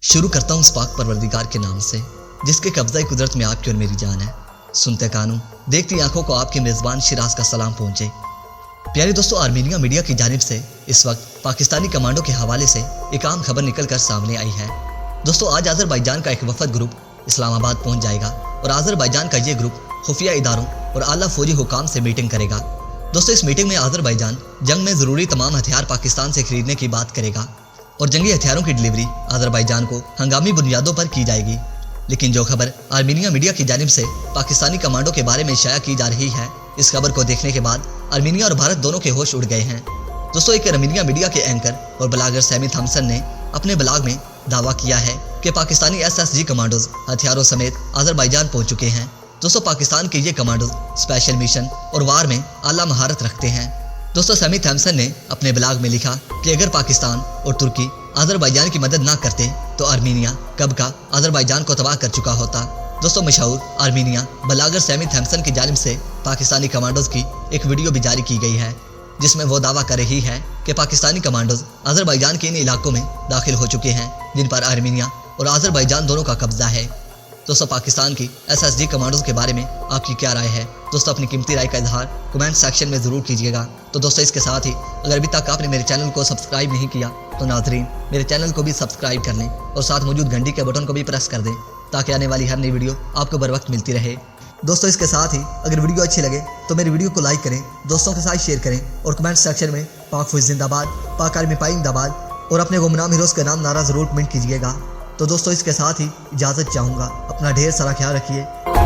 शुरू करता हूँ उस पाक परवरदिगार के नाम से जिसके कब्ज़ा कुदरत में आपकी और मेरी जान है। सुनते कानों देखती आंखों को आपके मेज़बान शिराज का सलाम पहुंचे। प्यारे दोस्तों, आर्मीनिया मीडिया की जानिब से इस वक्त पाकिस्तानी कमांडो के हवाले से एक आम खबर निकल कर सामने आई है। दोस्तों, आज आज़रबाईजान का एक वफद ग्रुप इस्लामाबाद पहुंच जाएगा और आज़रबाईजान का ये ग्रुप खुफिया इदारों और आला फौजी हुकाम से मीटिंग करेगा। दोस्तों, इस मीटिंग में आज़रबाईजान जंग में ज़रूरी तमाम हथियार पाकिस्तान से खरीदने की बात करेगा और जंगी हथियारों की डिलीवरी आज़रबाईजान को हंगामी बुनियादों पर की जाएगी। लेकिन जो खबर आर्मीनिया मीडिया की जानिब से पाकिस्तानी कमांडो के बारे में शाया की जा रही है, इस खबर को देखने के बाद आर्मीनिया और भारत दोनों के होश उड़ गए हैं। दोस्तों, एक आर्मीनिया मीडिया के एंकर और ब्लॉगर सैमी थॉम्सन ने अपने ब्लॉग में दावा किया है कि पाकिस्तानी SSG कमांडोज हथियारों समेत आज़रबाईजान पहुंच चुके हैं। दोस्तों, पाकिस्तान के ये कमांडोज स्पेशल मिशन और वार में आला महारत रखते हैं। दोस्तों, सैमी थॉम्सन ने अपने ब्लॉग में लिखा कि अगर पाकिस्तान और तुर्की आज़रबाईजान की मदद ना करते तो आर्मीनिया कब का आज़रबाईजान को तबाह कर चुका होता। दोस्तों, मशहूर आर्मीनिया ब्लॉगर सैमी थॉम्सन की जानिब से पाकिस्तानी कमांडोज की एक वीडियो भी जारी की गई है जिसमें वो दावा कर रही है कि पाकिस्तानी कमांडोज आज़रबाईजान के इन इलाकों में दाखिल हो चुके हैं जिन पर आर्मीनिया और आज़रबाईजान दोनों का कब्जा है। दोस्तों, पाकिस्तान की SSG कमांडोज के बारे में आपकी क्या राय है? दोस्तों, अपनी कीमती राय का इजहार कमेंट सेक्शन में ज़रूर कीजिएगा। तो दोस्तों, इसके साथ ही अगर अभी तक आपने मेरे चैनल को सब्सक्राइब नहीं किया तो नाज़रीन मेरे चैनल को भी सब्सक्राइब कर लें और साथ मौजूद घंटी के बटन को भी प्रेस कर दें ताकि आने वाली हर नई वीडियो आपको बर वक्त मिलती रहे। दोस्तों, इसके साथ ही अगर वीडियो अच्छी लगे तो मेरी वीडियो को लाइक करें, दोस्तों के साथ शेयर करें और कमेंट सेक्शन में पाक फौज जिंदाबाद, पाक आर्मी पाक जिंदाबाद और अपने गुमनाम हीरोज़ के नाम नारा ज़रूर कमेंट कीजिएगा। तो दोस्तों, इसके साथ ही इजाज़त चाहूँगा। अपना ढेर सारा ख्याल रखिए।